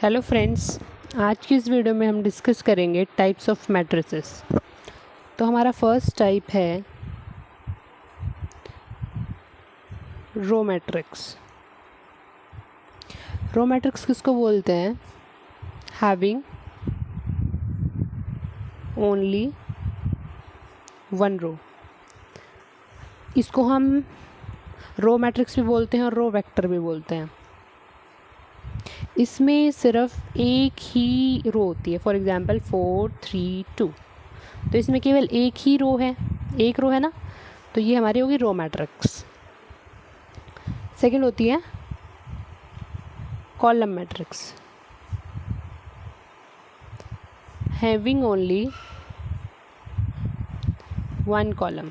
Hello friends, आज की इस वीडियो में हम डिस्कस करेंगे टाइप्स ऑफ मैट्रिसेस। तो हमारा फर्स्ट टाइप है रो मैट्रिक्स। रो मैट्रिक्स किसको बोलते हैं? Having only one row. इसको हम रो मैट्रिक्स भी बोलते हैं और रो वेक्टर भी बोलते हैं। इसमें सिर्फ एक ही रो होती है। फॉर एग्जांपल 4 3 2, तो इसमें केवल एक ही रो है, एक रो है ना, तो ये हमारी होगी रो मैट्रिक्स। सेकंड होती है column matrix, having only one column.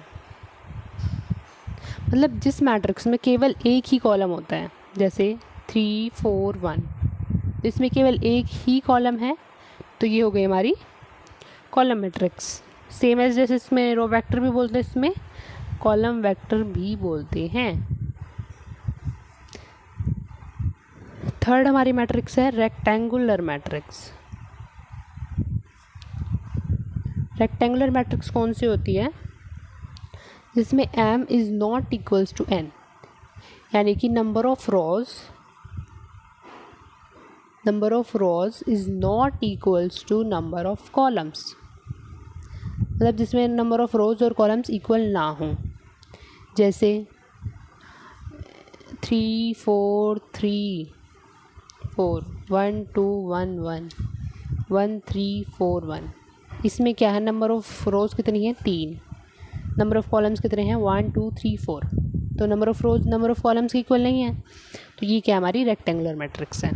मतलब जिस मैट्रिक्स में केवल एक ही कॉलम होता है, जैसे 3 4 1, इसमें केवल एक ही कॉलम है, तो ये हो गई हमारी कॉलम मैट्रिक्स। सेम एज जैसे इसमें रो वेक्टर भी बोलते हैं, इसमें कॉलम वेक्टर भी बोलते हैं। थर्ड हमारी मैट्रिक्स है रेक्टेंगुलर मैट्रिक्स। रेक्टेंगुलर मैट्रिक्स कौन सी होती है? जिसमें m is not equals to n, यानी कि number of rows is not equals to number of columns. मतलब जिसमें नंबर ऑफ रोज और कॉलम्स इक्वल ना हों, जैसे 3 4 3 4 1 2 1 1 1 3 4 1। इसमें क्या है, नंबर ऑफ रोज कितनी है? 3। नंबर ऑफ कॉलम्स कितने हैं? 1 2 3 4। तो number of rose number of columns की इक्वल नहीं है, तो ये क्या हमारी रेक्टेंगुलर मैट्रिक्स है।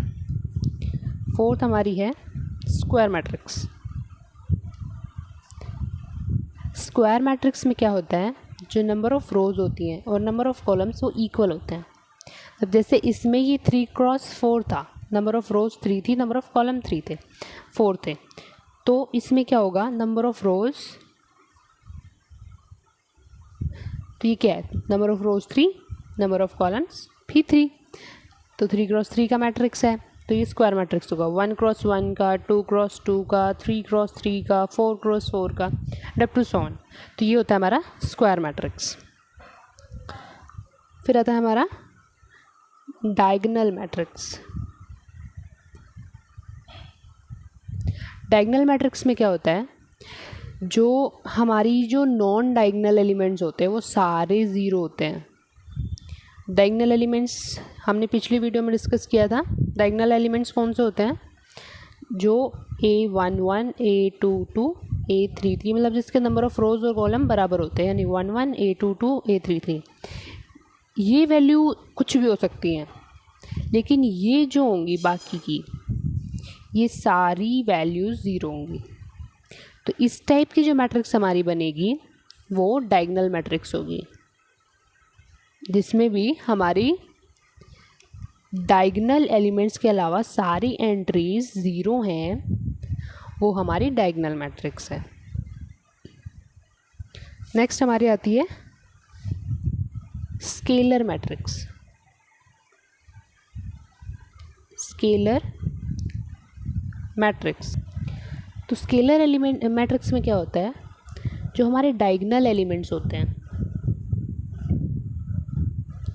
फोर्थ हमारी है स्क्वायर मैट्रिक्स। स्क्वायर मैट्रिक्स में क्या होता है, जो नंबर ऑफ रोज होती हैं और नंबर ऑफ कॉलम्स वो इक्वल होते हैं। अब जैसे इसमें ये 3 क्रॉस 4 था, नंबर ऑफ रोज 3 थी, नंबर ऑफ कॉलम 3 थे, 4 थे, तो इसमें क्या होगा, नंबर ऑफ रोज, तो ये क्या है, number of rose 3, number of columns भी 3, तो 3 क्रॉस 3 का मैट्रिक्स है, तो ये स्क्वायर मैट्रिक्स होगा। 1 क्रॉस 1 का, 2 क्रॉस 2 का, 3 क्रॉस 3 का, 4 क्रॉस 4 का, अप टू सो ऑन। तो ये होता है हमारा स्क्वायर मैट्रिक्स। फिर आता है हमारा डायगोनल मैट्रिक्स। डायगोनल मैट्रिक्स में क्या होता है, जो हमारी जो नॉन डायगोनल एलिमेंट्स होते हैं वो सारे ज़ीरो होते हैं। डायगोनल एलिमेंट्स हमने पिछली वीडियो में डिस्कस किया था। डायगोनल एलिमेंट्स कौन से होते हैं? जो A11 A22 A33, मतलब जिसके नंबर ऑफ रोज और कॉलम बराबर होते हैं, यानी 11 A22 A33। ये वैल्यू कुछ भी हो सकती हैं, लेकिन ये जो होंगी बाकी की, ये सारी वैल्यूज़ ज़ीरो होंगी। तो इस टाइप की जो मैट्रिक्स हमारी बनेगी वो डायगोनल मैट्रिक्स होगी, जिसमें भी हमारी डायगोनल एलिमेंट्स के अलावा सारी एंट्रीज ज़ीरो हैं, वो हमारी डायगोनल मैट्रिक्स है। नेक्स्ट हमारी आती है स्केलर मैट्रिक्स। स्केलर मैट्रिक्स, तो स्केलर एलिमेंट मैट्रिक्स में क्या होता है, जो हमारे डायगोनल एलिमेंट्स होते हैं,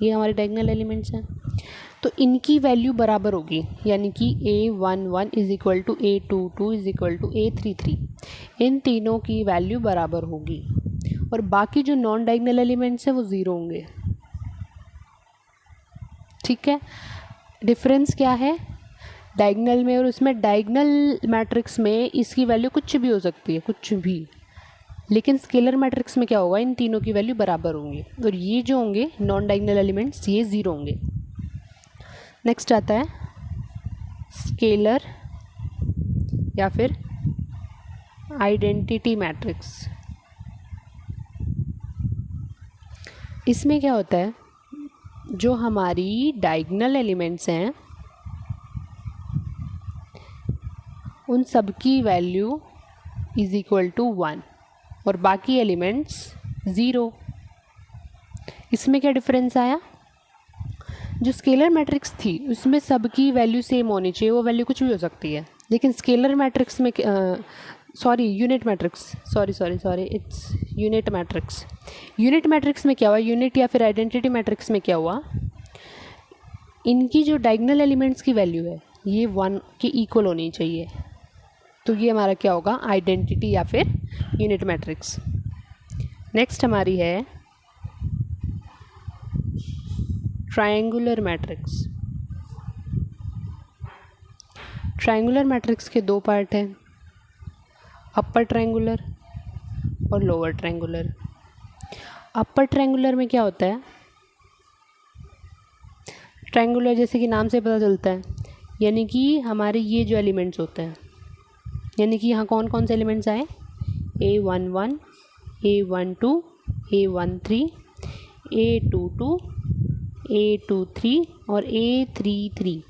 ये हमारे डायगोनल एलिमेंट्स हैं, तो इनकी वैल्यू बराबर होगी, यानी कि A11 is equal to A22 is equal to A33। इन तीनों की वैल्यू बराबर होगी, और बाकी जो नॉन डायगोनल एलिमेंट्स हैं वो ज़ीरो होंगे। ठीक है, डिफरेंस क्या है डायगोनल में और उसमें? डायगोनल मैट्रिक्स में इसकी वैल्यू कुछ भी हो सकती है, कुछ भी, लेकिन स्केलर मैट्रिक्स में क्या होगा, इन तीनों की वैल्यू बराबर होंगी, और ये जो होंगे नॉन डायगोनल एलिमेंट्स ये ज़ीरो होंगे। नेक्स्ट आता है स्केलर या फिर आइडेंटिटी मैट्रिक्स। इसमें क्या होता है, जो हमारी डायगोनल एलिमेंट्स हैं उन सब की वैल्यू इज़ इक्वल टू 1 और बाकी एलिमेंट्स ज़ीरो। इसमें क्या डिफरेंस आया, जो स्केलर मैट्रिक्स थी उसमें सबकी वैल्यू सेम होनी चाहिए, वो वैल्यू कुछ भी हो सकती है, लेकिन स्केलर मैट्रिक्स में unit matrix, sorry its unit matrix. Unit matrix में क्या हुआ, यूनिट या फिर आइडेंटिटी मैट्रिक्स में क्या हुआ, इनकी जो डायगोनल एलिमेंट्स की वैल्यू है ये 1 के इक्वल होनी चाहिए, तो ये हमारा क्या होगा, आइडेंटिटी या फिर यूनिट मैट्रिक्स। नेक्स्ट हमारी है ट्रायंगुलर मैट्रिक्स। ट्रायंगुलर मैट्रिक्स के दो पार्ट हैं, अपर ट्रायंगुलर और लोअर ट्रायंगुलर। अपर ट्रायंगुलर में क्या होता है, ट्रायंगुलर जैसे कि नाम से पता चलता है, यानी कि हमारे ये जो एलिमेंट्स होते हैं, यानी कि यहाँ कौन कौन से एलिमेंट्स आए, A11, A12, A13, A22, A23 और A33,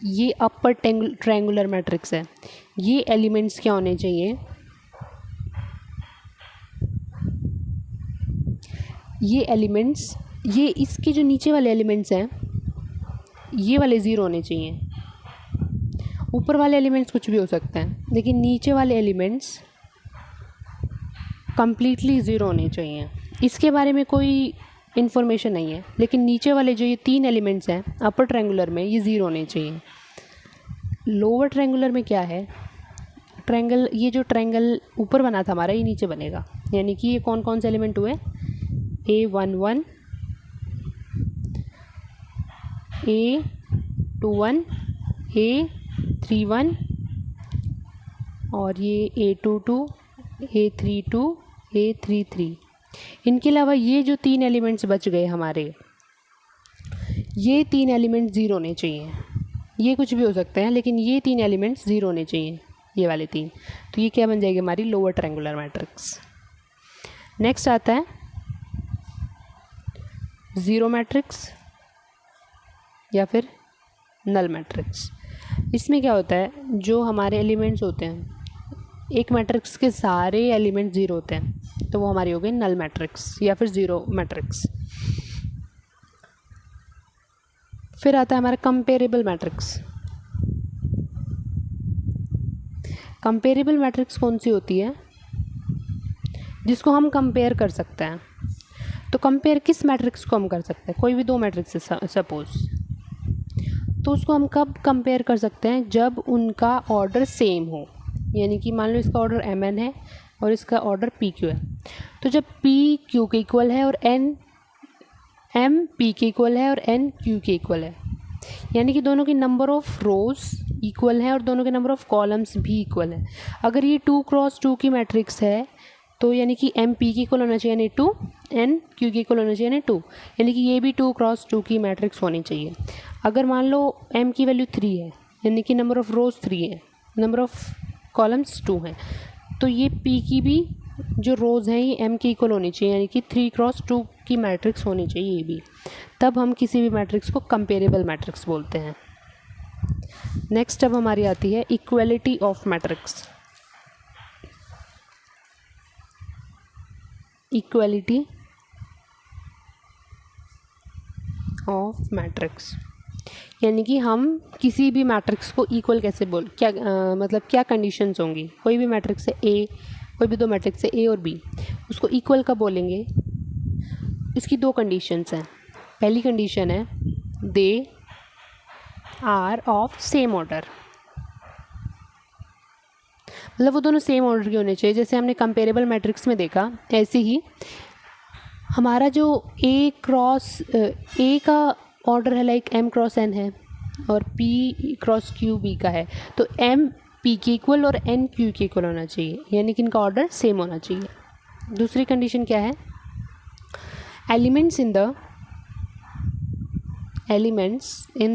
ये अपर ट्रायंगुलर मैट्रिक्स है। ये एलिमेंट्स क्या होने चाहिए, ये एलिमेंट्स, ये इसके जो नीचे वाले एलिमेंट्स हैं ये वाले ज़ीरो होने चाहिए। ऊपर वाले एलिमेंट्स कुछ भी हो सकते हैं, लेकिन नीचे वाले एलिमेंट्स कम्प्लीटली ज़ीरो होने चाहिए। इसके बारे में कोई इन्फॉर्मेशन नहीं है, लेकिन नीचे वाले जो ये 3 एलिमेंट्स हैं अपर ट्रायंगुलर में, ये ज़ीरो होने चाहिए। लोअर ट्रायंगुलर में क्या है, ट्रायंगल, ये जो ट्रायंगल ऊपर बना था हमारा, ये नीचे बनेगा, यानी कि ये कौन कौन से एलिमेंट हुए, A11, A21, A31 और ये A22, A32, A33। इनके अलावा ये जो 3 एलिमेंट्स बच गए हमारे, ये 3 एलिमेंट्स ज़ीरो होने चाहिए। ये कुछ भी हो सकते हैं, लेकिन ये 3 एलिमेंट्स ज़ीरो होने चाहिए, ये वाले 3। तो ये क्या बन जाएगी, हमारी लोअर ट्रायंगुलर मैट्रिक्स। नेक्स्ट आता है ज़ीरो मैट्रिक्स या फिर नल मैट्रिक्स। इसमें क्या होता है, जो हमारे एलिमेंट्स होते हैं, एक मैट्रिक्स के सारे एलिमेंट ज़ीरो होते हैं, तो वो हमारी हो गई नल मैट्रिक्स या फिर ज़ीरो मैट्रिक्स। फिर आता है हमारा कंपेरेबल मैट्रिक्स। कंपेरेबल मैट्रिक्स कौन सी होती है, जिसको हम कंपेयर कर सकते हैं। तो कंपेयर किस मैट्रिक्स को हम कर सकते हैं, कोई भी 2 मैट्रिक्स है सपोज, तो उसको हम कब कंपेयर कर सकते हैं, जब उनका ऑर्डर सेम हो। यानी कि मान लो इसका ऑर्डर mn है और इसका ऑर्डर pq है, तो जब p q के इक्वल है और n m p के इक्वल है और n q के इक्वल है, यानी कि दोनों की नंबर ऑफ़ रोज़ इक्वल है और दोनों के नंबर ऑफ़ कॉलम्स भी इक्वल है। अगर ये 2 क्रॉस 2 की मैट्रिक्स है, तो यानी कि m p के इक्वल होना चाहिए यानी 2, n q के इक्वल होना चाहिए यानी 2, यानी कि ये भी 2 क्रॉस 2 की मैट्रिक्स होनी चाहिए। अगर मान लो m की वैल्यू 3 है, यानी कि नंबर ऑफ़ रोज़ 3 है, नंबर ऑफ़ कॉलम्स 2 हैं, तो ये p की भी जो रोज़ हैं ये m के इक्वल होनी चाहिए, यानी कि 3 क्रॉस 2 की मैट्रिक्स होनी चाहिए ये भी। तब हम किसी भी मैट्रिक्स को कंपेरेबल मैट्रिक्स बोलते हैं। नेक्स्ट अब हमारी आती है equality of matrix. Equality of matrix यानी कि हम किसी भी मैट्रिक्स को इक्वल कैसे मतलब क्या कंडीशंस होंगी। कोई भी मैट्रिक्स है ए, कोई भी 2 मैट्रिक्स है ए और बी, उसको इक्वल कब बोलेंगे। इसकी 2 कंडीशंस हैं। पहली कंडीशन है they are of same order, मतलब वो दोनों सेम ऑर्डर के होने चाहिए। जैसे हमने कंपेरेबल मैट्रिक्स में देखा, ऐसे ही हमारा जो ए का ऑर्डर है लाइक m क्रॉस n है और p क्रॉस q b का है, तो m p के इक्वल और n q के इक्वल होना चाहिए, यानी कि इनका ऑर्डर सेम होना चाहिए। दूसरी कंडीशन क्या है, elements in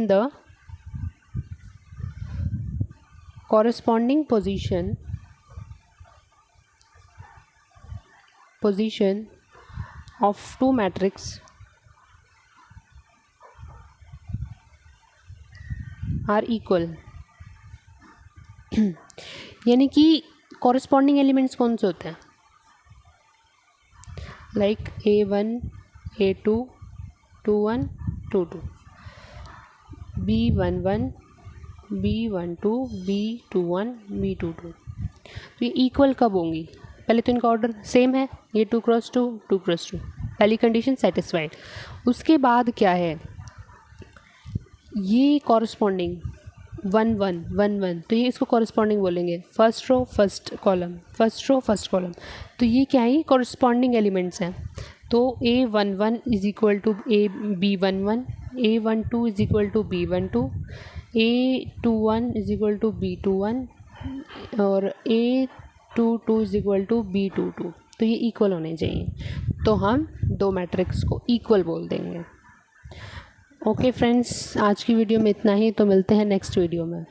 the corresponding position of 2 matrices are equal। यानी कि कॉरेस्पॉन्डिंग एलिमेंट्स कौन से होते हैं, like A1 A2 2 1 2 2। B11 B12 B21 B22। तो ये इक्वल कब होंगी? पहले तो इनका ऑर्डर सेम है, ये 2x2 2x2, पहली कंडीशन सेटिस्फाइड। उसके बाद क्या है, ये कॉरस्पॉन्डिंग 1 1 1 1, तो ये इसको कॉरस्पॉन्डिंग बोलेंगे, first row first column, first row first column. तो ये क्या है, कॉरस्पॉन्डिंग एलिमेंट्स हैं। तो A11 is equal to B11, A12 is equal to B12, A21 is equal to B21 और A22 is equal to B22। तो ये इक्वल होने चाहिए, तो हम दो मैट्रिक्स को इक्वल बोल देंगे। ओके फ्रेंड्स, आज की वीडियो में इतना ही, तो मिलते हैं नेक्स्ट वीडियो में।